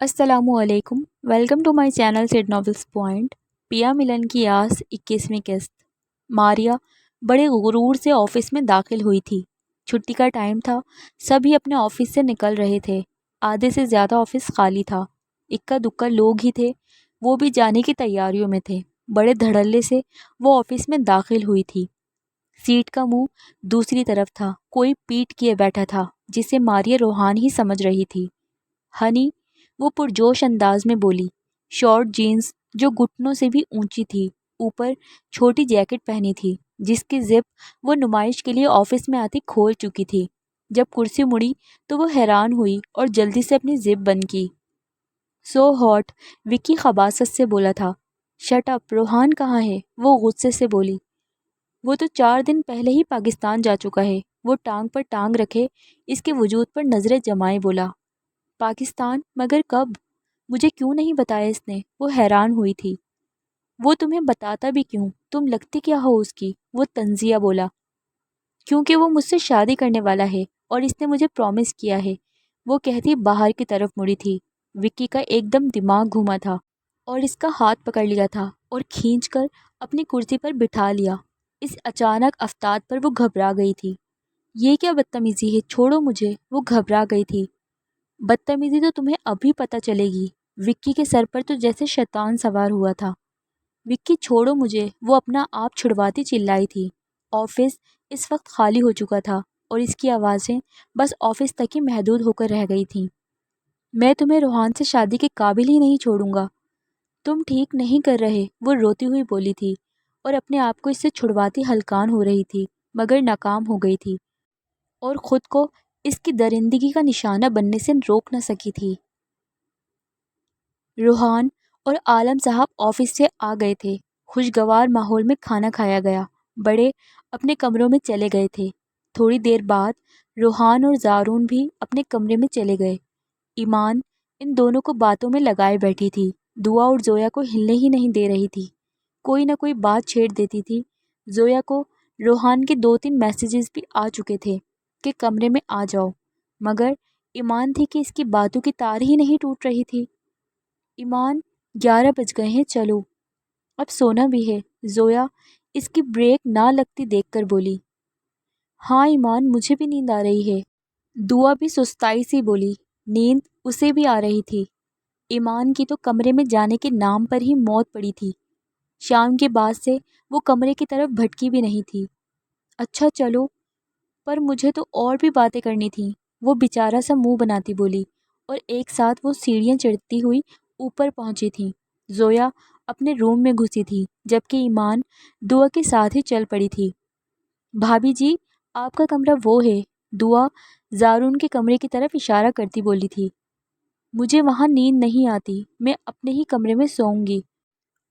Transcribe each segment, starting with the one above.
السلام علیکم، welcome to my channel sad novels point. پیا ملن کی آس 21ویں قسط۔ ماریا بڑے غرور سے آفس میں داخل ہوئی تھی۔ چھٹی کا ٹائم تھا، سبھی اپنے آفس سے نکل رہے تھے۔ آدھے سے زیادہ آفس خالی تھا، اکا دکا لوگ ہی تھے، وہ بھی جانے کی تیاریوں میں تھے۔ بڑے دھڑلے سے وہ آفس میں داخل ہوئی تھی۔ سیٹ کا منہ دوسری طرف تھا، کوئی پیٹ کیے بیٹھا تھا جسے ماریا روحان ہی سمجھ رہی تھی۔ ہنی، وہ پرجوش انداز میں بولی۔ شارٹ جینز جو گھٹنوں سے بھی اونچی تھی، اوپر چھوٹی جیکٹ پہنی تھی جس کی زپ وہ نمائش کے لیے آفس میں آتی کھول چکی تھی۔ جب کرسی مڑی تو وہ حیران ہوئی اور جلدی سے اپنی زپ بند کی۔ سو ہاٹ، وکی خباثت سے بولا تھا۔ شٹ اپ، روحان کہاں ہے؟ وہ غصے سے بولی۔ وہ تو 4 دن پہلے ہی پاکستان جا چکا ہے، وہ ٹانگ پر ٹانگ رکھے اس کے وجود پر نظریں جمائے بولا۔ پاکستان؟ مگر کب؟ مجھے کیوں نہیں بتایا اس نے؟ وہ حیران ہوئی تھی۔ وہ تمہیں بتاتا بھی کیوں؟ تم لگتی کیا ہو اس کی؟ وہ طنزیہ بولا۔ کیونکہ وہ مجھ سے شادی کرنے والا ہے اور اس نے مجھے پرومس کیا ہے، وہ کہتی باہر کی طرف مڑی تھی۔ وکی کا ایک دم دماغ گھوما تھا اور اس کا ہاتھ پکڑ لیا تھا اور کھینچ کر اپنی کرسی پر بٹھا لیا۔ اس اچانک افتاد پر وہ گھبرا گئی تھی۔ یہ کیا بدتمیزی ہے؟ چھوڑو مجھے، وہ گھبرا گئی تھی۔ بدتمیزی تو تمہیں ابھی پتہ چلے گی۔ وکی کے سر پر تو جیسے شیطان سوار ہوا تھا۔ وکی چھوڑو مجھے، وہ اپنا آپ چھڑواتی چلائی تھی۔ آفس اس وقت خالی ہو چکا تھا اور اس کی آوازیں بس آفس تک ہی محدود ہو کر رہ گئی تھیں۔ میں تمہیں روحان سے شادی کے قابل ہی نہیں چھوڑوں گا۔ تم ٹھیک نہیں کر رہے، وہ روتی ہوئی بولی تھی اور اپنے آپ کو اس سے چھڑواتی ہلکان ہو رہی تھی مگر ناکام ہو گئی تھی اور خود کو اس کی درندگی کا نشانہ بننے سے روک نہ سکی تھی۔ روحان اور عالم صاحب آفس سے آ گئے تھے۔ خوشگوار ماحول میں کھانا کھایا گیا۔ بڑے اپنے کمروں میں چلے گئے تھے۔ تھوڑی دیر بعد روحان اور زارون بھی اپنے کمرے میں چلے گئے۔ ایمان ان دونوں کو باتوں میں لگائے بیٹھی تھی۔ دعا اور زویا کو ہلنے ہی نہیں دے رہی تھی، کوئی نہ کوئی بات چھیڑ دیتی تھی۔ زویا کو روحان کے 2-3 میسیجز بھی آ چکے تھے کہ کمرے میں آ جاؤ، مگر ایمان تھی کہ اس کی باتوں کی تار ہی نہیں ٹوٹ رہی تھی۔ ایمان، 11 بج گئے ہیں، چلو اب سونا بھی ہے، زویا اس کی بریک نہ لگتی دیکھ کر بولی۔ ہاں ایمان، مجھے بھی نیند آ رہی ہے، دعا بھی سستائی سی بولی۔ نیند اسے بھی آ رہی تھی۔ ایمان کی تو کمرے میں جانے کے نام پر ہی موت پڑی تھی۔ شام کے بعد سے وہ کمرے کی طرف بھٹکی بھی نہیں تھی۔ اچھا چلو، پر مجھے تو اور بھی باتیں کرنی تھیں، وہ بیچارہ سا منہ بناتی بولی اور ایک ساتھ وہ سیڑھیاں چڑھتی ہوئی اوپر پہنچی تھیں۔ زویا اپنے روم میں گھسی تھی جبکہ ایمان دعا کے ساتھ ہی چل پڑی تھی۔ بھابھی جی، آپ کا کمرہ وہ ہے، دعا زارون کے کمرے کی طرف اشارہ کرتی بولی تھی۔ مجھے وہاں نیند نہیں آتی، میں اپنے ہی کمرے میں سوؤں گی،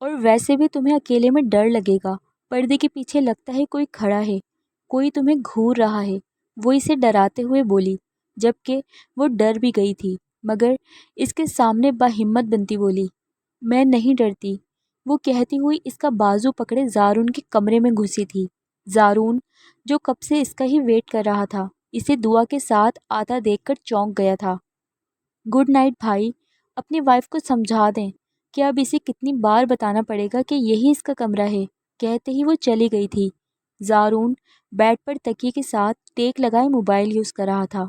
اور ویسے بھی تمہیں اکیلے میں ڈر لگے گا، پردے کے پیچھے لگتا ہے کوئی کھڑا ہے، کوئی تمہیں گھور رہا ہے، وہ اسے ڈراتے ہوئے بولی، جبکہ وہ ڈر بھی گئی تھی مگر اس کے سامنے باہمت بنتی بولی، میں نہیں ڈرتی، وہ کہتی ہوئی اس کا بازو پکڑے زارون کے کمرے میں گھسی تھی۔ زارون جو کب سے اس کا ہی ویٹ کر رہا تھا، اسے دعا کے ساتھ آتا دیکھ کر چونک گیا تھا۔ گڈ نائٹ بھائی، اپنی وائف کو سمجھا دیں کہ اب اسے کتنی بار بتانا پڑے گا کہ یہی اس کا کمرہ ہے، کہتے ہی وہ چلی گئی تھی۔ زارون بیڈ پر تکیے کے ساتھ ٹیک لگائے موبائل یوز کر رہا تھا۔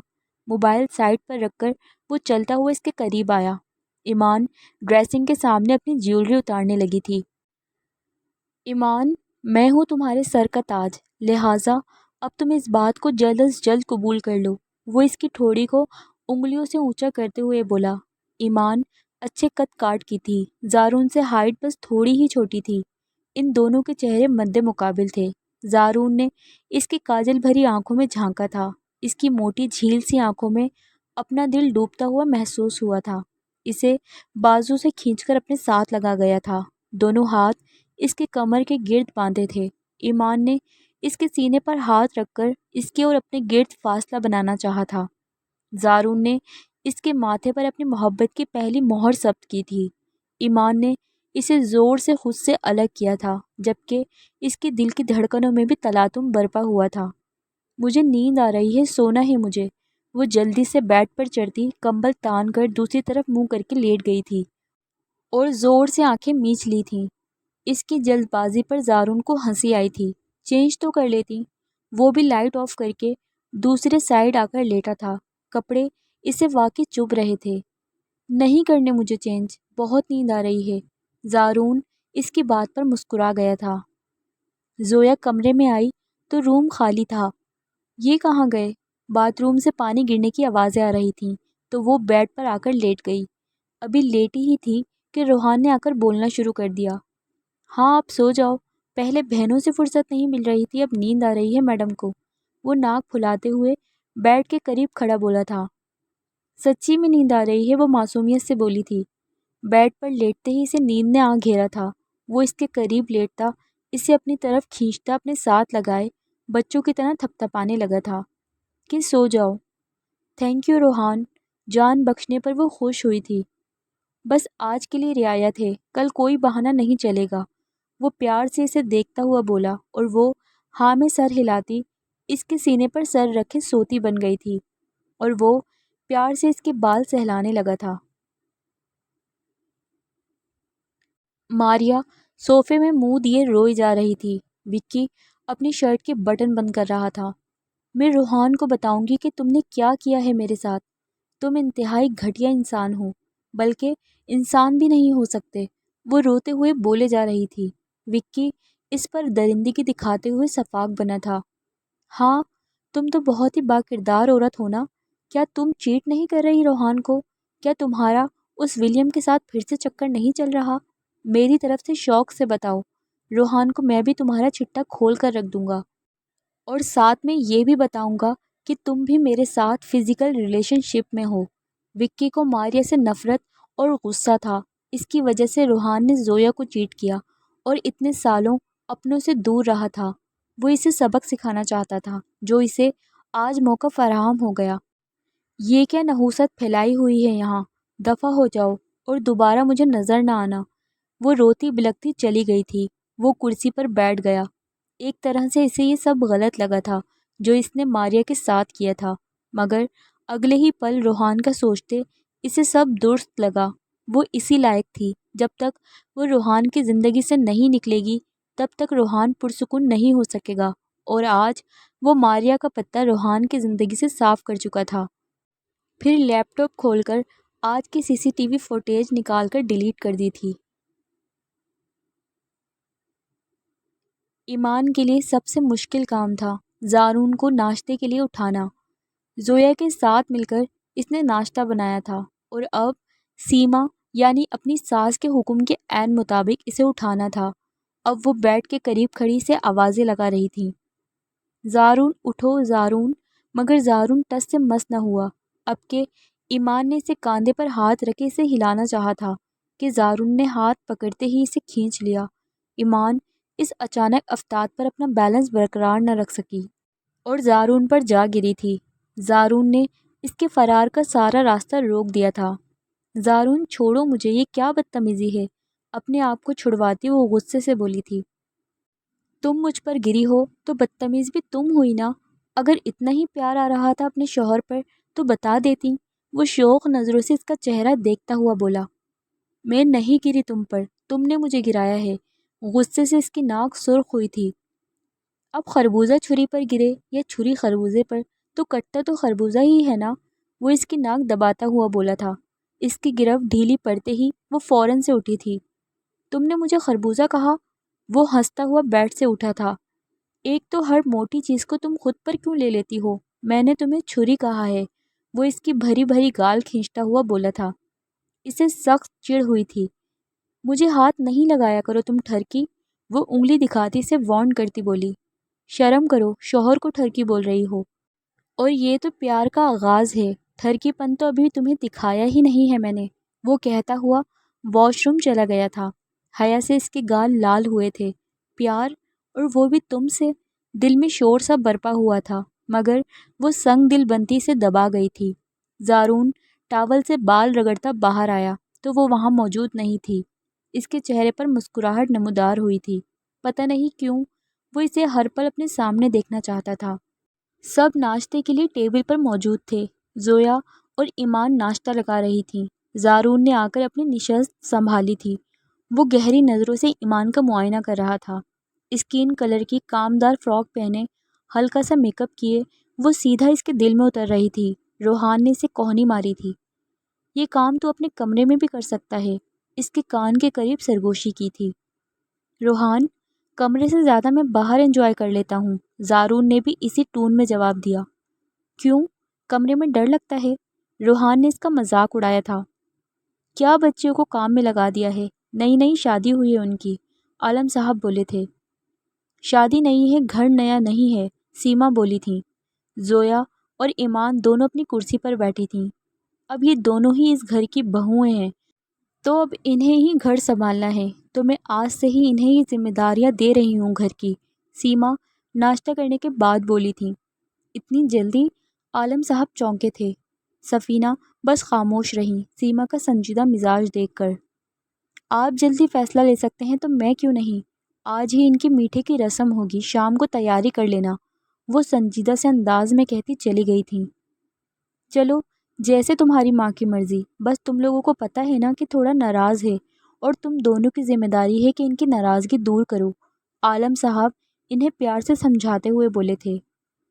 موبائل سائڈ پر رکھ کر وہ چلتا ہوا اس کے قریب آیا۔ ایمان ڈریسنگ کے سامنے اپنی جیولری اتارنے لگی تھی۔ ایمان، میں ہوں تمہارے سر کا تاج، لہٰذا اب تم اس بات کو جلد از جلد قبول کر لو، وہ اس کی ٹھوڑی کو انگلیوں سے اونچا کرتے ہوئے بولا۔ ایمان اچھے قد کاٹ کی تھی، زارون سے ہائٹ بس تھوڑی ہی چھوٹی تھی۔ ان دونوں کے چہرے مد مقابل تھے۔ زارون نے اس کی کاجل بھری آنکھوں میں جھانکا تھا، اس کی موٹی جھیل سی آنکھوں میں اپنا دل ڈوبتا ہوا محسوس ہوا تھا، اسے بازو سے کھینچ کر اپنے ساتھ لگا گیا تھا، دونوں ہاتھ اس کے کمر کے گرد باندھے تھے۔ ایمان نے اس کے سینے پر ہاتھ رکھ کر اس کے اور اپنے گرد فاصلہ بنانا چاہا تھا۔ زارون نے اس کے ماتھے پر اپنی محبت کی پہلی مہر ثبت کی تھی۔ ایمان نے اسے زور سے خود سے الگ کیا تھا جبکہ اس کے دل کی دھڑکنوں میں بھی تلاطم برپا ہوا تھا۔ مجھے نیند آ رہی ہے، سونا ہے مجھے، وہ جلدی سے بیڈ پر چڑھتی، کمبل تان کر دوسری طرف منہ کر کے لیٹ گئی تھی اور زور سے آنکھیں میچ لی تھیں۔ اس کی جلد بازی پر زارون کو ہنسی آئی تھی۔ چینج تو کر لیتی۔ وہ بھی لائٹ آف کر کے دوسرے سائڈ آ کر لیٹا تھا۔ کپڑے اسے واقعی چبھ رہے تھے۔ نہیں کرنے مجھے چینج، بہت نیند آ رہی ہے۔ زارون اس کی بات پر مسکرا گیا تھا۔ زویا کمرے میں آئی تو روم خالی تھا۔ یہ کہاں گئے؟ باتھ روم سے پانی گرنے کی آوازیں آ رہی تھیں تو وہ بیڈ پر آ کر لیٹ گئی۔ ابھی لیٹی ہی تھی کہ روحان نے آ کر بولنا شروع کر دیا۔ ہاں آپ سو جاؤ، پہلے بہنوں سے فرصت نہیں مل رہی تھی، اب نیند آ رہی ہے میڈم کو۔ وہ ناک پھلاتے ہوئے بیڈ کے قریب کھڑا بولا تھا۔ سچی میں نیند آ رہی ہے، وہ معصومیت سے بولی تھی۔ بیڈ پر لیٹتے ہی اسے نیند نے آ گھیرا تھا۔ وہ اس کے قریب لیٹتا، اسے اپنی طرف کھینچتا، اپنے ساتھ لگائے بچوں کی طرح تھپتھپانے لگا تھا کہ سو جاؤ۔ تھینک یو روحان، جان بخشنے پر وہ خوش ہوئی تھی۔ بس آج کے لیے رعایت ہے، کل کوئی بہانہ نہیں چلے گا۔ وہ پیار سے اسے دیکھتا ہوا بولا اور وہ ہاں میں سر ہلاتی اس کے سینے پر سر رکھے سوتی بن گئی تھی اور وہ پیار سے اس کے بال سہلانے لگا تھا۔ ماریا صوفے میں منہ دیے روئی جا رہی تھی۔ وکی اپنی شرٹ کے بٹن بند کر رہا تھا۔ میں روحان کو بتاؤں گی کہ تم نے کیا کیا ہے میرے ساتھ۔ تم انتہائی گھٹیا انسان ہو، بلکہ انسان بھی نہیں ہو سکتے، وہ روتے ہوئے بولے جا رہی تھی۔ وکی اس پر درندگی دکھاتے ہوئے صفاق بنا تھا۔ ہاں تم تو بہت ہی با کردار عورت ہو نا۔ کیا تم چیٹ نہیں کر رہی روحان کو؟ کیا تمہارا اس ولیم کے ساتھ پھر سے چکر نہیں چل رہا؟ میری طرف سے شوق سے بتاؤ، روحان کو میں بھی تمہارا چٹا کھول کر رکھ دوں گا، اور ساتھ میں یہ بھی بتاؤں گا کہ تم بھی میرے ساتھ فزیکل ریلیشن شپ میں ہو۔ وکی کو ماریا سے نفرت اور غصہ تھا۔ اس کی وجہ سے روحان نے زویا کو چیٹ کیا اور اتنے سالوں اپنوں سے دور رہا تھا۔ وہ اسے سبق سکھانا چاہتا تھا جو اسے آج موقع فراہم ہو گیا۔ یہ کیا نحوست پھیلائی ہوئی ہے یہاں؟ دفع ہو جاؤ اور دوبارہ مجھے نظر نہ آنا۔ وہ روتی بلکتی چلی گئی تھی۔ وہ کرسی پر بیٹھ گیا۔ ایک طرح سے اسے یہ سب غلط لگا تھا جو اس نے ماریا کے ساتھ کیا تھا، مگر اگلے ہی پل روحان کا سوچتے اسے سب درست لگا۔ وہ اسی لائق تھی۔ جب تک وہ روحان کی زندگی سے نہیں نکلے گی تب تک روحان پرسکون نہیں ہو سکے گا، اور آج وہ ماریا کا پتہ روحان کی زندگی سے صاف کر چکا تھا۔ پھر لیپ ٹاپ کھول کر آج کی سی سی ٹی وی فوٹیج نکال کر ڈیلیٹ کر دی تھی۔ ایمان کے لیے سب سے مشکل کام تھا زارون کو ناشتے کے لیے اٹھانا۔ زویا کے ساتھ مل کر اس نے ناشتہ بنایا تھا اور اب سیما یعنی اپنی ساس کے حکم کے عین مطابق اسے اٹھانا تھا۔ اب وہ بیڈ کے قریب کھڑی سے آوازیں لگا رہی تھی، زارون اٹھو زارون، مگر زارون ٹس سے مس نہ ہوا۔ اب کہ ایمان نے اسے کاندھے پر ہاتھ رکھے اسے ہلانا چاہا تھا کہ زارون نے ہاتھ پکڑتے ہی اسے کھینچ لیا۔ ایمان اس اچانک افتاد پر اپنا بیلنس برقرار نہ رکھ سکی اور زارون پر جا گری تھی۔ زارون نے اس کے فرار کا سارا راستہ روک دیا تھا۔ زارون چھوڑو مجھے، یہ کیا بدتمیزی ہے؟ اپنے آپ کو چھڑواتی وہ غصے سے بولی تھی۔ تم مجھ پر گری ہو تو بدتمیز بھی تم ہوئی نا۔ اگر اتنا ہی پیار آ رہا تھا اپنے شوہر پر تو بتا دیتی۔ وہ شوق نظروں سے اس کا چہرہ دیکھتا ہوا بولا، میں نہیں گری تم پر، تم نے مجھے گرایا ہے۔ غصے سے اس کی ناک سرخ ہوئی تھی۔ اب خربوزہ چھری پر گرے یا چھری خربوزے پر تو کٹتا تو خربوزہ ہی ہے نا، وہ اس کی ناک دباتا ہوا بولا تھا۔ اس کی گرفت ڈھیلی پڑتے ہی وہ فوراً سے اٹھی تھی۔ تم نے مجھے خربوزہ کہا؟ وہ ہنستا ہوا بیٹھ سے اٹھا تھا۔ ایک تو ہر موٹی چیز کو تم خود پر کیوں لے لیتی ہو؟ میں نے تمہیں چھری کہا ہے، وہ اس کی بھری بھری گال کھینچتا ہوا بولا تھا۔ اسے سخت چڑ ہوئی تھی۔ مجھے ہاتھ نہیں لگایا کرو تم ٹھرکی، وہ انگلی دکھاتی سے وارن کرتی بولی۔ شرم کرو، شوہر کو ٹھرکی بول رہی ہو، اور یہ تو پیار کا آغاز ہے، ٹھرکی پن تو ابھی تمہیں دکھایا ہی نہیں ہے میں نے، وہ کہتا ہوا واش روم چلا گیا تھا۔ حیا سے اس کے گال لال ہوئے تھے۔ پیار، اور وہ بھی تم سے؟ دل میں شور سا برپا ہوا تھا، مگر وہ سنگ دل بنتی سے دبا گئی تھی۔ زارون ٹاول سے بال رگڑتا باہر آیا تو وہ وہاں موجود نہیں تھی۔ اس کے چہرے پر مسکراہٹ نمودار ہوئی تھی۔ پتہ نہیں کیوں وہ اسے ہر پل اپنے سامنے دیکھنا چاہتا تھا۔ سب ناشتے کے لیے ٹیبل پر موجود تھے۔ زویا اور ایمان ناشتہ لگا رہی تھیں۔ زارون نے آ کر اپنی نشست سنبھالی تھی۔ وہ گہری نظروں سے ایمان کا معائنہ کر رہا تھا۔ اسکین کلر کی کامدار فراک پہنے، ہلکا سا میک اپ کیے، وہ سیدھا اس کے دل میں اتر رہی تھی۔ روحان نے اسے کوہنی ماری تھی۔ یہ کام تو اپنے کمرے میں بھی کر سکتا ہے۔ اس کے کان کے قریب سرگوشی کی تھی۔ روحان، کمرے سے زیادہ میں باہر انجوائے کر لیتا ہوں۔ زارون نے بھی اسی ٹون میں جواب دیا۔ کیوں؟ کمرے میں ڈر لگتا ہے؟ روحان نے اس کا مذاق اڑایا تھا۔ کیا بچیوں کو کام میں لگا دیا ہے؟ نئی نئی شادی ہوئی ہے ان کی، عالم صاحب بولے تھے۔ شادی نئی ہے، گھر نیا نہیں ہے، سیما بولی تھیں۔ زویا اور ایمان دونوں اپنی کرسی پر بیٹھی تھیں۔ اب یہ دونوں ہی اس گھر کی بہوئیں ہیں، تو اب انہیں ہی گھر سنبھالنا ہے، تو میں آج سے ہی انہیں یہ ذمہ داریاں دے رہی ہوں گھر کی، سیما ناشتہ کرنے کے بعد بولی تھیں۔ اتنی جلدی؟ عالم صاحب چونکے تھے۔ سفینہ بس خاموش رہیں سیما کا سنجیدہ مزاج دیکھ کر۔ آپ جلدی فیصلہ لے سکتے ہیں تو میں کیوں نہیں؟ آج ہی ان کی میٹھے کی رسم ہوگی، شام کو تیاری کر لینا، وہ سنجیدہ سے انداز میں کہتی چلی گئی تھیں۔ چلو جیسے تمہاری ماں کی مرضی، بس تم لوگوں کو پتہ ہے نا کہ تھوڑا ناراض ہے، اور تم دونوں کی ذمہ داری ہے کہ ان کی ناراضگی دور کرو، عالم صاحب انہیں پیار سے سمجھاتے ہوئے بولے تھے۔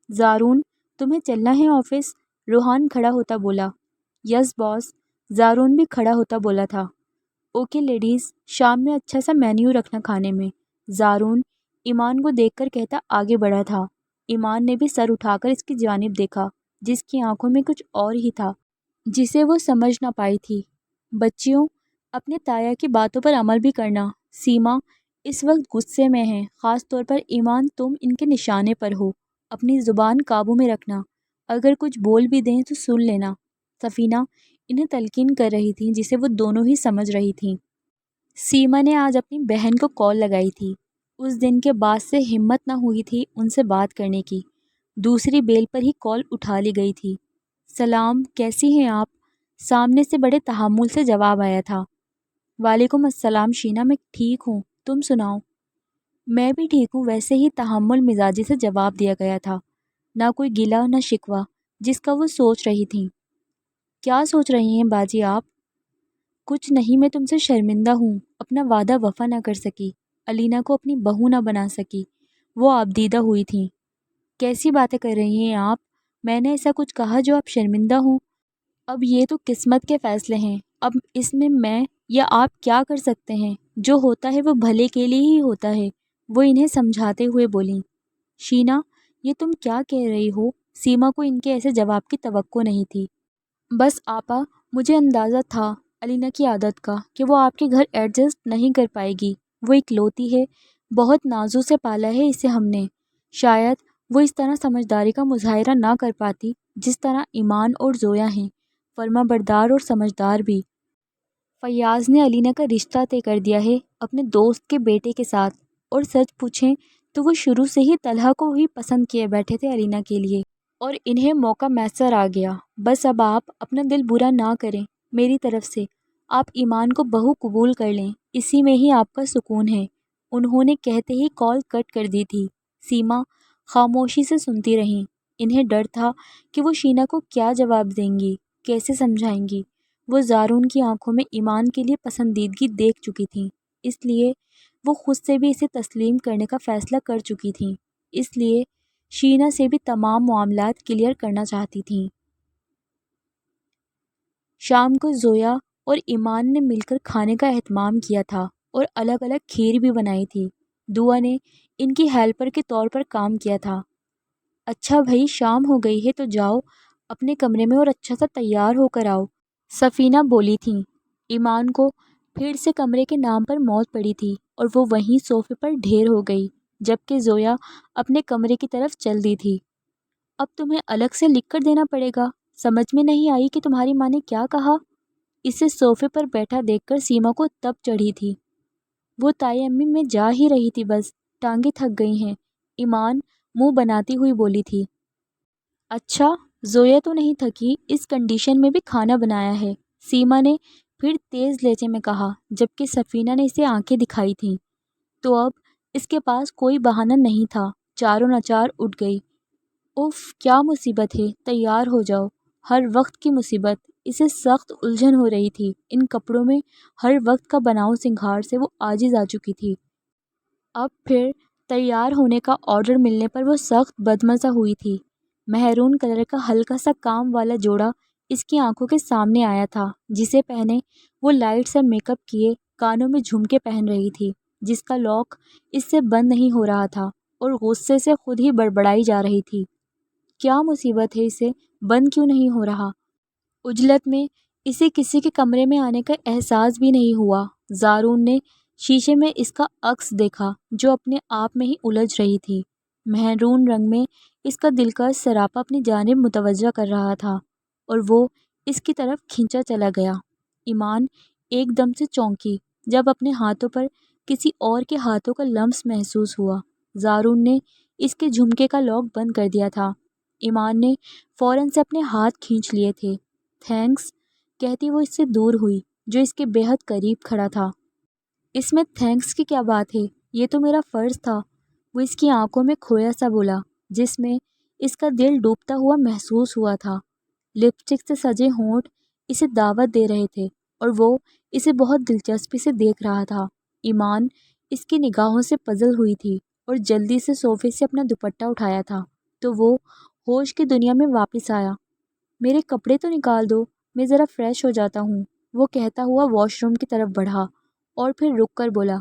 زارون، تمہیں چلنا ہے آفس؟ روحان کھڑا ہوتا بولا۔ یس باس، زارون بھی کھڑا ہوتا بولا تھا۔ اوکے لیڈیز، شام میں اچھا سا مینیو رکھنا کھانے میں، زارون ایمان کو دیکھ کر کہتا آگے بڑھا تھا۔ ایمان نے بھی سر اٹھا کر اس کی جانب دیکھا، جس کی آنکھوں میں کچھ اور ہی تھا جسے وہ سمجھ نہ پائی تھی۔ بچیوں، اپنے تایا کی باتوں پر عمل بھی کرنا۔ سیما اس وقت غصے میں ہے، خاص طور پر ایمان، تم ان کے نشانے پر ہو، اپنی زبان قابو میں رکھنا، اگر کچھ بول بھی دیں تو سن لینا۔ سفینہ انہیں تلقین کر رہی تھی جسے وہ دونوں ہی سمجھ رہی تھیں۔ سیما نے آج اپنی بہن کو کال لگائی تھی۔ اس دن کے بعد سے ہمت نہ ہوئی تھی ان سے بات کرنے کی۔ دوسری بیل پر ہی کال اٹھا لی گئی تھی۔ سلام، کیسی ہیں آپ؟ سامنے سے بڑے تحمل سے جواب آیا تھا۔ وعلیکم السلام شینا، میں ٹھیک ہوں، تم سناؤ؟ میں بھی ٹھیک ہوں، ویسے ہی تحمل مزاجی سے جواب دیا گیا تھا، نہ کوئی گلہ نہ شکوہ، جس کا وہ سوچ رہی تھیں۔ کیا سوچ رہی ہیں باجی آپ؟ کچھ نہیں، میں تم سے شرمندہ ہوں، اپنا وعدہ وفا نہ کر سکی، علینا کو اپنی بہو نہ بنا سکی، وہ آبدیدہ ہوئی تھیں۔ کیسی باتیں کر رہی ہیں آپ؟ میں نے ایسا کچھ کہا جو آپ شرمندہ ہوں؟ اب یہ تو قسمت کے فیصلے ہیں، اب اس میں یا آپ کیا کر سکتے ہیں؟ جو ہوتا ہے وہ بھلے کے لیے ہی ہوتا ہے، وہ انہیں سمجھاتے ہوئے بولیں۔ شینا، یہ تم کیا کہہ رہی ہو؟ سیما کو ان کے ایسے جواب کی توقع نہیں تھی۔ بس آپا، مجھے اندازہ تھا علینا کی عادت کا کہ وہ آپ کے گھر ایڈجسٹ نہیں کر پائے گی، وہ اکلوتی ہے، بہت نازوں سے پالا ہے اسے ہم نے، شاید وہ اس طرح سمجھداری کا مظاہرہ نہ کر پاتی جس طرح ایمان اور زویا ہیں، فرما بردار اور سمجھدار بھی۔ فیاض نے علینا کا رشتہ طے کر دیا ہے اپنے دوست کے بیٹے کے ساتھ، اور سچ پوچھیں تو وہ شروع سے ہی طلحہ کو ہی پسند کیے بیٹھے تھے علینا کے لیے، اور انہیں موقع میسر آ گیا۔ بس اب آپ اپنا دل برا نہ کریں، میری طرف سے آپ ایمان کو بہو قبول کر لیں، اسی میں ہی آپ کا سکون ہے۔ انہوں نے کہتے ہی کال کٹ کر دی تھی۔ سیما خاموشی سے سنتی رہیں۔ انہیں ڈر تھا کہ وہ شینا کو کیا جواب دیں گی، کیسے سمجھائیں گی۔ وہ زارون کی آنکھوں میں ایمان کے لیے پسندیدگی دیکھ چکی تھیں، اس لیے وہ خود سے بھی اسے تسلیم کرنے کا فیصلہ کر چکی تھیں، اس لیے شینا سے بھی تمام معاملات کلیئر کرنا چاہتی تھیں۔ شام کو زویا اور ایمان نے مل کر کھانے کا اہتمام کیا تھا اور الگ الگ کھیر بھی بنائی تھی۔ دعا نے ان کی ہیلپر کے طور پر کام کیا تھا۔ اچھا بھائی، شام ہو گئی ہے تو جاؤ اپنے کمرے میں اور اچھا سا تیار ہو کر آؤ، سفینہ بولی تھیں۔ ایمان کو پھر سے کمرے کے نام پر موت پڑی تھی اور وہ وہیں صوفے پر ڈھیر ہو گئی، جبکہ زویا اپنے کمرے کی طرف چل دی تھی۔ اب تمہیں الگ سے لکھ کر دینا پڑے گا، سمجھ میں نہیں آئی کہ تمہاری ماں نے کیا کہا؟ اسے صوفے پر بیٹھا دیکھ کر سیما کو تب چڑھی تھی۔ وہ تائی امی میں جا ہی رہی تھی، بس ٹانگیں تھک گئی ہیں، ایمان منہ بناتی ہوئی بولی تھی۔ اچھا، زویا تو نہیں تھکی، اس کنڈیشن میں بھی کھانا بنایا ہے، سیما نے پھر تیز لہجے میں کہا، جبکہ سفینہ نے اسے آنکھیں دکھائی تھیں۔ تو اب اس کے پاس کوئی بہانہ نہیں تھا، چاروں ناچار اٹھ گئی۔ اف، کیا مصیبت ہے، تیار ہو جاؤ، ہر وقت کی مصیبت اسے سخت الجھن ہو رہی تھی۔ ان کپڑوں میں ہر وقت کا بناؤ سنگھار سے وہ عاجز آ چکی تھی۔ اب پھر تیار ہونے کا آرڈر ملنے پر وہ سخت بدمزہ ہوئی تھی۔ مہرون کلر کا ہلکا سا کام والا جوڑا اس کی آنکھوں کے سامنے آیا تھا، جسے پہنے وہ لائٹ سا میک اپ کیے کانوں میں جھمکے پہن رہی تھی، جس کا لاک اس سے بند نہیں ہو رہا تھا اور غصے سے خود ہی بڑبڑائی جا رہی تھی۔ کیا مصیبت ہے، اسے بند کیوں نہیں ہو رہا؟ عجلت میں اسے کسی کے کمرے میں آنے کا احساس بھی نہیں ہوا۔ زارون نے شیشے میں اس کا عکس دیکھا جو اپنے آپ میں ہی الجھ رہی تھی۔ مہرون رنگ میں اس کا دلکش سراپا اپنی جانب متوجہ کر رہا تھا اور وہ اس کی طرف کھنچا چلا گیا۔ ایمان ایک دم سے چونکی جب اپنے ہاتھوں پر کسی اور کے ہاتھوں کا لمس محسوس ہوا۔ زارون نے اس کے جھمکے کا لاک بند کر دیا تھا۔ ایمان نے فوراً سے اپنے ہاتھ کھینچ لیے تھے۔ تھینکس کہتی وہ اس سے دور ہوئی جو اس کے بے حد قریب کھڑا تھا۔ اس میں تھینکس کی کیا بات ہے، یہ تو میرا فرض تھا، وہ اس کی آنکھوں میں کھویا سا بولا، جس میں اس کا دل ڈوبتا ہوا محسوس ہوا تھا۔ لپسٹک سے سجے ہونٹ اسے دعوت دے رہے تھے اور وہ اسے بہت دلچسپی سے دیکھ رہا تھا۔ ایمان اس کی نگاہوں سے پزل ہوئی تھی اور جلدی سے صوفے سے اپنا دوپٹہ اٹھایا تھا تو وہ ہوش کی دنیا میں واپس آیا۔ میرے کپڑے تو نکال دو، میں ذرا فریش ہو جاتا ہوں، وہ کہتا ہوا واش روم کی طرف بڑھا اور پھر رک کر بولا،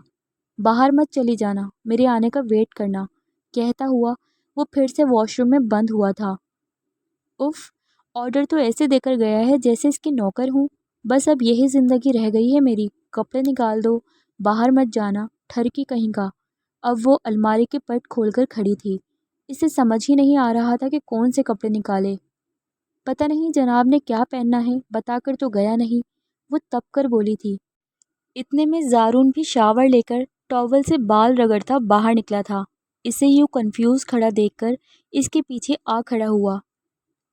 باہر مت چلی جانا، میرے آنے کا ویٹ کرنا۔ کہتا ہوا وہ پھر سے واش روم میں بند ہوا تھا۔ اف، آرڈر تو ایسے دے کر گیا ہے جیسے اس کی نوکر ہوں۔ بس اب یہی زندگی رہ گئی ہے میری، کپڑے نکال دو، باہر مت جانا، ٹھرکی کہیں کا۔ اب وہ الماری کے پٹ کھول کر کھڑی تھی۔ اسے سمجھ ہی نہیں آ رہا تھا کہ کون سے کپڑے نکالے۔ پتہ نہیں جناب نے کیا پہننا ہے، بتا کر تو گیا نہیں، وہ تپ کر بولی تھی۔ اتنے میں زارون بھی شاور لے کر ٹاول سے بال رگڑتا باہر نکلا تھا۔ اسے یوں کنفیوز کھڑا دیکھ کر اس کے پیچھے آ کھڑا ہوا۔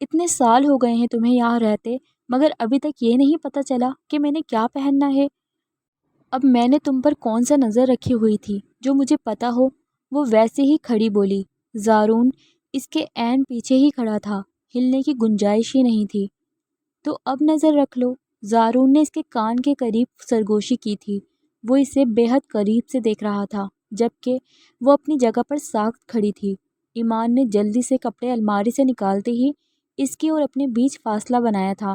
اتنے سال ہو گئے ہیں تمہیں یہاں رہتے، مگر ابھی تک یہ نہیں پتہ چلا کہ میں نے کیا پہننا ہے۔ اب میں نے تم پر کون سا نظر رکھی ہوئی تھی جو مجھے پتہ ہو، وہ ویسے ہی کھڑی بولی۔ زارون اس کے عین پیچھے ہی کھڑا تھا، ہلنے کی گنجائش ہی نہیں تھی۔ تو اب نظر رکھ لو، زارون نے اس کے کان کے قریب سرگوشی کی تھی۔ وہ اسے بے حد قریب سے دیکھ رہا تھا جبکہ وہ اپنی جگہ پر ساکت کھڑی تھی۔ ایمان نے جلدی سے کپڑے الماری سے نکالتے ہی اس کی اور اپنے بیچ فاصلہ بنایا تھا۔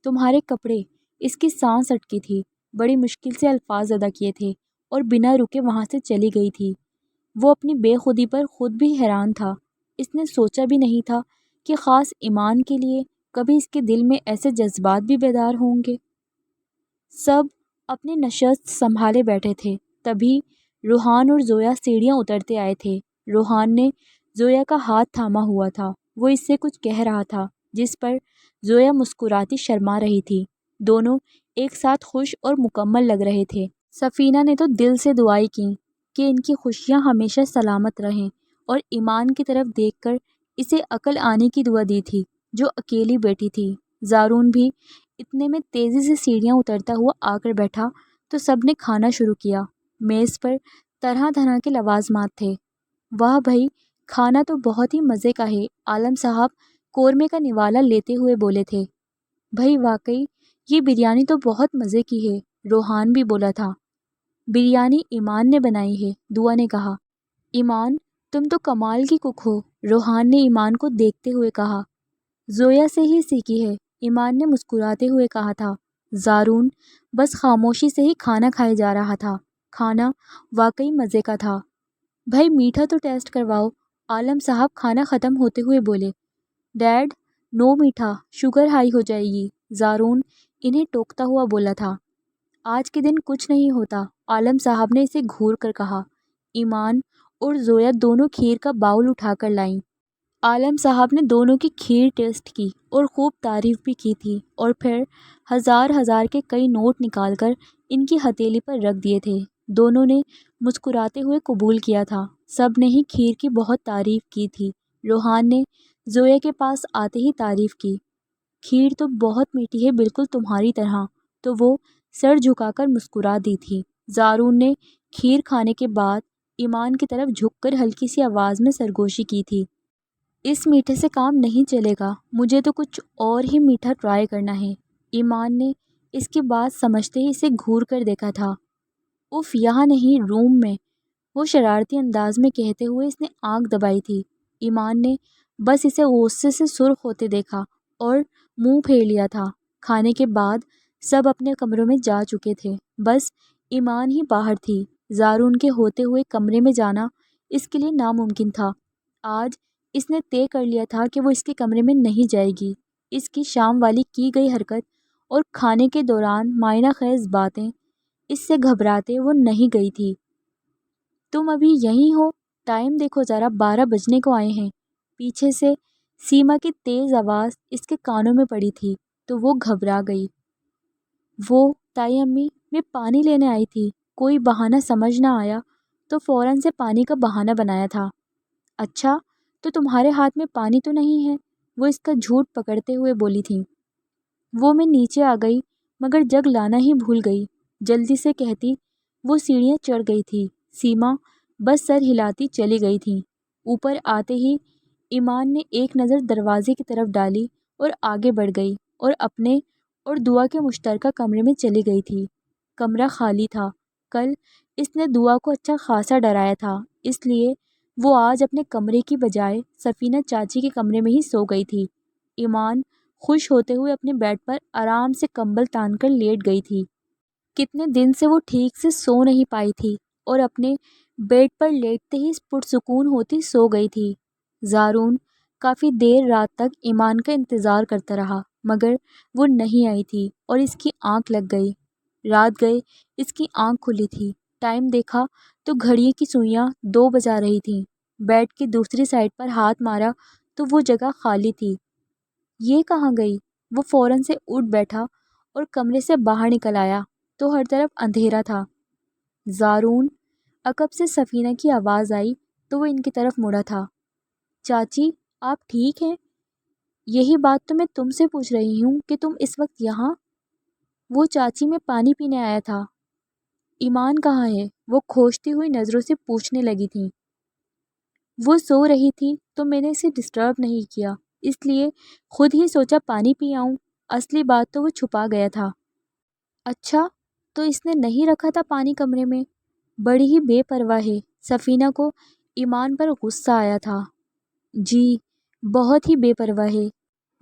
تمہارے کپڑے، اس کی سانس اٹکی تھی، بڑی مشکل سے الفاظ ادا کیے تھے اور بنا رکے وہاں سے چلی گئی تھی۔ وہ اپنی بے خودی پر خود بھی حیران تھا۔ اس نے سوچا بھی نہیں تھا کہ خاص ایمان کے لیے کبھی اس کے دل میں ایسے جذبات بھی بیدار ہوں گے۔ سب اپنی نشست سنبھالے بیٹھے تھے، تبھی روحان اور زویا سیڑھیاں اترتے آئے تھے۔ روحان نے زویا کا ہاتھ تھاما ہوا تھا، وہ اس سے کچھ کہہ رہا تھا جس پر زویا مسکراتی شرما رہی تھی۔ دونوں ایک ساتھ خوش اور مکمل لگ رہے تھے۔ سفینہ نے تو دل سے دعائیں کیں کہ ان کی خوشیاں ہمیشہ سلامت رہیں اور ایمان کی طرف دیکھ کر اسے عقل آنے کی دعا دی تھی جو اکیلی بیٹھی تھی۔ زارون بھی اتنے میں تیزی سے سیڑھیاں اترتا ہوا آ کر بیٹھا تو سب نے کھانا شروع کیا۔ میز پر طرح طرح کے لوازمات تھے۔ واہ بھائی، کھانا تو بہت ہی مزے کا ہے، عالم صاحب قورمے کا نوالا لیتے ہوئے بولے تھے۔ بھائی واقعی یہ بریانی تو بہت مزے کی ہے، روحان بھی بولا تھا۔ بریانی ایمان نے بنائی ہے، دعا نے کہا۔ ایمان تم تو کمال کی کک ہو، روحان نے ایمان کو دیکھتے ہوئے کہا۔ زویا سے ہی سیکھی ہے، ایمان نے مسکراتے ہوئے کہا تھا۔ زارون بس خاموشی سے ہی کھانا کھائے جا رہا تھا۔ کھانا واقعی مزے کا تھا۔ بھائی میٹھا تو ٹیسٹ کرواؤ، عالم صاحب کھانا ختم ہوتے ہوئے بولے۔ ڈیڈ نو میٹھا، شوگر ہائی ہو جائے گی، زارون انہیں ٹوکتا ہوا بولا تھا۔ آج کے دن کچھ نہیں ہوتا، عالم صاحب نے اسے گھور کر کہا۔ ایمان اور زویا دونوں کھیر کا باؤل اٹھا کر لائیں۔ عالم صاحب نے دونوں کی کھیر ٹیسٹ کی اور خوب تعریف بھی کی تھی اور پھر ہزار ہزار کے کئی نوٹ نکال کر ان کی ہتھیلی پر رکھ دیے تھے۔ دونوں نے مسکراتے ہوئے قبول کیا تھا۔ سب نے ہی کھیر کی بہت تعریف کی تھی۔ روحان نے زویا کے پاس آتے ہی تعریف کی۔ کھیر تو بہت میٹھی ہے، بالکل تمہاری طرح، تو وہ سر جھکا کر مسکرا دی تھی۔ زارون نے کھیر کھانے کے بعد ایمان کی طرف جھک کر ہلکی سی آواز میں سرگوشی کی تھی۔ اس میٹھے سے کام نہیں چلے گا، مجھے تو کچھ اور ہی میٹھا ٹرائی کرنا ہے۔ ایمان نے اس کی بات سمجھتے ہی اسے گھور کر دیکھا تھا۔ اف، یہاں نہیں، روم میں، وہ شرارتی انداز میں کہتے ہوئے اس نے آنکھ دبائی تھی۔ ایمان نے بس اسے غصے سے سرخ ہوتے دیکھا اور منہ پھیر لیا تھا۔ کھانے کے بعد سب اپنے کمروں میں جا چکے تھے، بس ایمان ہی باہر تھی۔ زارون کے ہوتے ہوئے کمرے میں جانا اس کے لیے ناممکن تھا۔ آج اس نے طے کر لیا تھا کہ وہ اس کے کمرے میں نہیں جائے گی۔ اس کی شام والی کی گئی حرکت اور کھانے کے دوران معنی خیز باتیں اس سے گھبراتے وہ نہیں گئی تھی۔ تم ابھی یہیں ہو؟ ٹائم دیکھو ذرا، 12 بجنے کو آئے ہیں۔ پیچھے سے سیما کی تیز آواز اس کے کانوں میں پڑی تھی تو وہ گھبرا گئی۔ وہ تائی امی، میں پانی لینے آئی تھی۔ کوئی بہانہ سمجھ نہ آیا تو فوراً سے پانی کا بہانہ بنایا تھا۔ اچھا، تو تمہارے ہاتھ میں پانی تو نہیں ہے؟ وہ اس کا جھوٹ پکڑتے ہوئے بولی تھی۔ وہ میں نیچے آ گئی مگر جگ لانا ہی بھول گئی، جلدی سے کہتی وہ سیڑھیاں چڑھ گئی تھی۔ سیما بس سر ہلاتی چلی گئی تھی۔ اوپر آتے ہی ایمان نے ایک نظر دروازے کی طرف ڈالی اور آگے بڑھ گئی اور اپنے اور دعا کے مشترکہ کمرے میں چلی گئی تھی۔ کمرہ خالی تھا۔ کل اس نے دعا کو اچھا خاصا ڈرایا تھا، اس لیے وہ آج اپنے کمرے کی بجائے سفینہ چاچی کے کمرے میں ہی سو گئی تھی۔ ایمان خوش ہوتے ہوئے اپنے بیڈ پر آرام سے کمبل تان کر لیٹ گئی تھی۔ کتنے دن سے وہ ٹھیک سے سو نہیں پائی تھی اور اپنے بیڈ پر لیٹتے ہی پرسکون ہوتی سو گئی تھی۔ زارون کافی دیر رات تک ایمان کا انتظار کرتا رہا مگر وہ نہیں آئی تھی اور اس کی آنکھ لگ گئی۔ رات گئے اس کی آنکھ کھلی تھی۔ ٹائم دیکھا تو گھڑی کی سوئیاں 2 بجا رہی تھیں۔ بیڈ کی دوسری سائڈ پر ہاتھ مارا تو وہ جگہ خالی تھی۔ یہ کہاں گئی؟ وہ فوراً سے اٹھ بیٹھا اور کمرے سے باہر نکل آیا تو ہر طرف اندھیرا تھا۔ زارون، عقب سے سفینہ کی آواز آئی تو وہ ان کی طرف مڑا تھا۔ چاچی، آپ ٹھیک ہیں؟ یہی بات تو میں تم سے پوچھ رہی ہوں کہ تم اس وقت یہاں؟ وہ چاچی، میں پانی پینے آیا تھا۔ ایمان کہاں ہے؟ وہ کھوجتی ہوئی نظروں سے پوچھنے لگی تھی۔ وہ سو رہی تھی تو میں نے اسے ڈسٹرب نہیں کیا، اس لیے خود ہی سوچا پانی پی آؤں۔ اصلی بات تو وہ چھپا گیا تھا۔ اچھا، تو اس نے نہیں رکھا تھا پانی کمرے میں؟ بڑی ہی بے پرواہ ہے۔ سفینہ کو ایمان پر غصہ آیا تھا۔ جی، بہت ہی بے پرواہ ہے۔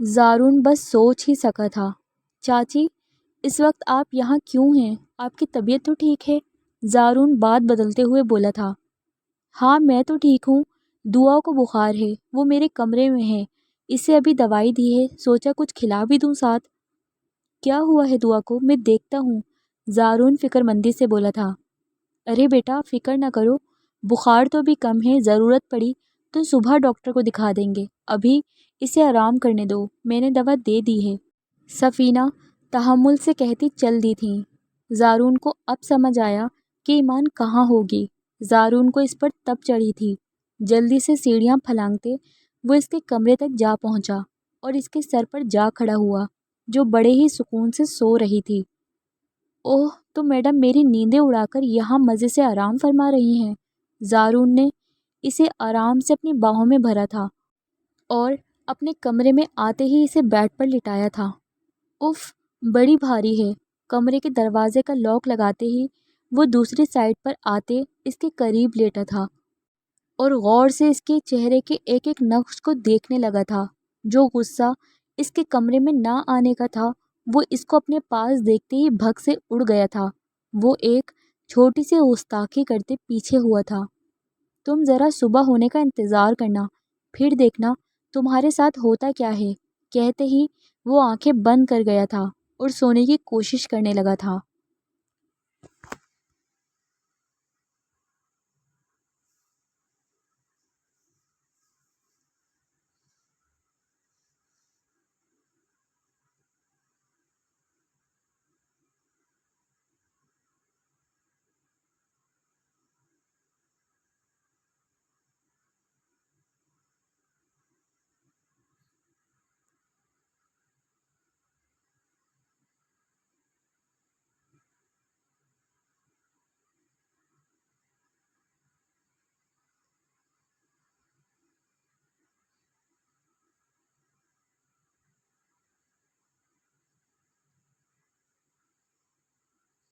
زارون بس سوچ ہی سکا تھا۔ چاچی، اس وقت آپ یہاں کیوں ہیں؟ آپ کی طبیعت تو ٹھیک ہے؟ زارون بات بدلتے ہوئے بولا تھا۔ ہاں، میں تو ٹھیک ہوں۔ دعا کو بخار ہے، وہ میرے کمرے میں ہے۔ اسے ابھی دوائی دی ہے، سوچا کچھ کھلا بھی دوں ساتھ۔ کیا ہوا ہے دعا کو؟ میں دیکھتا ہوں، زارون فکر مندی سے بولا تھا۔ ارے بیٹا، فکر نہ کرو، بخار تو ابھی کم ہے، ضرورت پڑی تو صبح ڈاکٹر کو دکھا دیں گے، ابھی اسے آرام کرنے دو، میں نے دوا دے دی ہے۔ سفینہ تحمل سے کہتی چل دی تھیں۔ زارون کو اب سمجھ آیا کہ ایمان کہاں ہوگی۔ زارون کو اس پر تپ چڑھی تھی۔ جلدی سے سیڑھیاں پھلانگتے وہ اس کے کمرے تک جا پہنچا اور اس کے سر پر جا کھڑا ہوا، جو بڑے ہی سکون سے سو رہی تھی۔ اوہ، تو میڈم میری نیندیں اڑا کر یہاں مزے سے آرام فرما رہی ہیں۔ زارون نے اسے آرام سے اپنی باہوں میں بھرا تھا اور اپنے کمرے میں آتے ہی اسے بیڈ پر لٹایا تھا۔ اف، بڑی بھاری ہے۔ کمرے کے دروازے کا لاک لگاتے ہی وہ دوسری سائڈ پر آتے اس کے قریب لیٹا تھا اور غور سے اس کے چہرے کے ایک ایک نقش کو دیکھنے لگا تھا۔ جو غصہ اس کے کمرے میں نہ آنے کا تھا وہ اس کو اپنے پاس دیکھتے ہی بھگ سے اڑ گیا تھا۔ وہ ایک چھوٹی سی گستاخی کرتے پیچھے ہوا تھا۔ تم ذرا صبح ہونے کا انتظار کرنا، پھر دیکھنا تمہارے ساتھ ہوتا کیا ہے، کہتے ہی وہ آنکھیں بند کر گیا تھا اور سونے کی کوشش کرنے لگا تھا۔